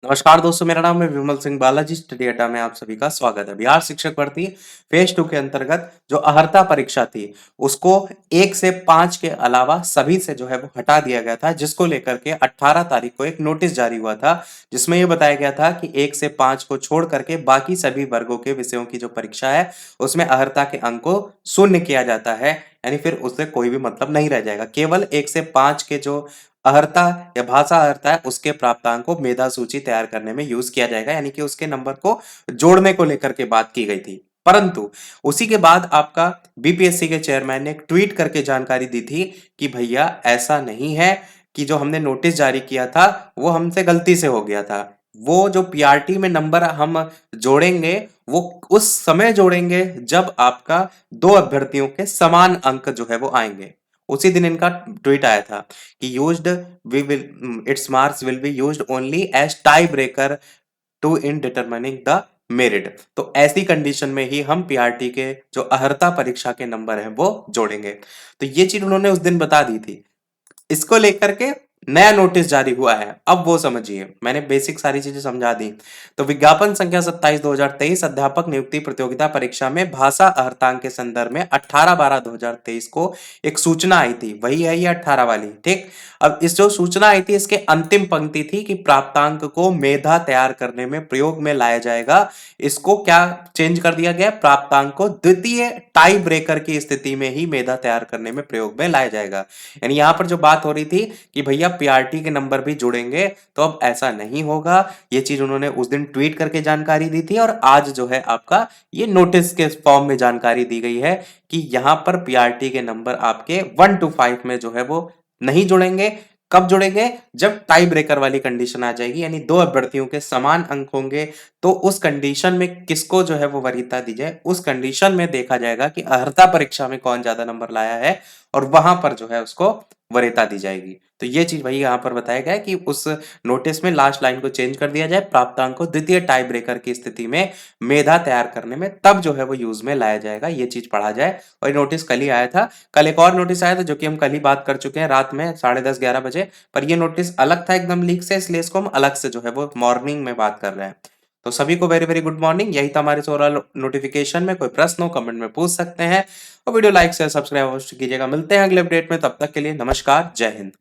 नमस्कार दोस्तों, मेरा नाम है विमल सिंह बालाजी। स्टडी अड्डा में आप सभी का स्वागत है। बिहार शिक्षक भर्ती फेज 2 के अंतर्गत जो अर्हता परीक्षा थी, उसको 1 से 5 के अलावा सभी से जो है वो हटा दिया गया था, जिसको लेकर के 18 तारीख को एक नोटिस जारी हुआ था, जिसमें ये बताया गया था कि 1 से 5 को छोड़ करके बाकी सभी वर्गों के विषयों की जो परीक्षा है, उसमें अर्हता के अंक को शून्य किया जाता है। यानी फिर उससे कोई भी मतलब नहीं रह जाएगा। केवल 1 से 5 के जो अर्हता या भाषा अर्हता है, उसके प्राप्तांक को मेधा सूची तैयार करने में यूज किया जाएगा, यानी कि उसके नंबर को जोड़ने को लेकर के बात की गई थी। परंतु उसी के बाद आपका बीपीएससी के चेयरमैन ने एक ट्वीट करके जानकारी दी थी कि भैया ऐसा नहीं है, कि जो हमने नोटिस जारी किया था वो हमसे गलती से हो गया था। वो जो पीआरटी में नंबर हम जोड़ेंगे, वो उस समय जोड़ेंगे जब आपका दो अभ्यर्थियों के समान अंक जो है वो आएंगे। उसी दिन इनका ट्वीट आया था कि used we will its marks will be used only as tie breaker to in determining the merit. तो ऐसी कंडीशन में ही हम पीआरटी के जो अर्हता परीक्षा के नंबर हैं वो जोड़ेंगे। तो ये चीज उन्होंने उस दिन बता दी थी। इसको लेकर के नया नोटिस जारी हुआ है। अब वो समझिए, मैंने बेसिक सारी चीजें समझा दी। तो विज्ञापन संख्या 27/2023 अध्यापक नियुक्ति प्रतियोगिता परीक्षा में भाषा अर्हतांक के संदर्भ में 18/12/2023 को एक सूचना आई थी। वही है ये 18 वाली, ठीक। अब इस जो सूचना आई थी, इसके अंतिम पंक्ति थी कि प्राप्तांक को मेधा तैयार करने में प्रयोग में लाया जाएगा। इसको क्या चेंज कर दिया गया? प्राप्तांक को द्वितीय टाई ब्रेकर की स्थिति में ही मेधा तैयार करने में प्रयोग में लाया जाएगा। यानी यहां पर जो बात हो रही थी कि भैया पीआरटी के नंबर भी जुड़ेंगे, तो अब ऐसा नहीं होगा। ये चीज उन्होंने उस दिन ट्वीट करके जानकारी दी थी, और आज जो है आपका ये नोटिस के फॉर्म में जानकारी दी गई है कि यहां पर पीआरटी के नंबर आपके 1 to 5 में जो है वो नहीं जुड़ेंगे। कब जुड़ेंगे? जब टाई ब्रेकर वाली कंडीशन आ जाएगी, यानी दो अभ्यर्थियों के समान अंक होंगे। तो उस कंडीशन में किसको जो है वो वरीयता दी जाए, उस कंडीशन में देखा जाएगा कि अर्हता परीक्षा में कौन ज्यादा नंबर लाया है, और वहां पर जो है उसको वरीयता दी जाएगी। तो ये चीज वही यहाँ पर बताया गया है कि उस नोटिस में लास्ट लाइन को चेंज कर दिया जाए, प्राप्तांक को द्वितीय टाई ब्रेकर की स्थिति में मेधा तैयार करने में तब जो है वो यूज में लाया जाएगा। ये चीज पढ़ा जाए। और ये नोटिस कल ही आया था। कल एक और नोटिस आया था, जो कि हम कल ही बात कर चुके हैं रात में 10:30-11 बजे। पर ये नोटिस अलग था एकदम लीक से, इसलिए इसको हम अलग से जो है वो मॉर्निंग में बात कर रहे हैं। तो सभी को वेरी वेरी गुड मॉर्निंग। यही था हमारे ओवरऑल नोटिफिकेशन में। कोई प्रश्न हो कमेंट में पूछ सकते हैं, और वीडियो लाइक शेयर सब्सक्राइब अवश्य कीजिएगा। मिलते हैं अगले अपडेट में, तब तक के लिए नमस्कार, जय हिंद।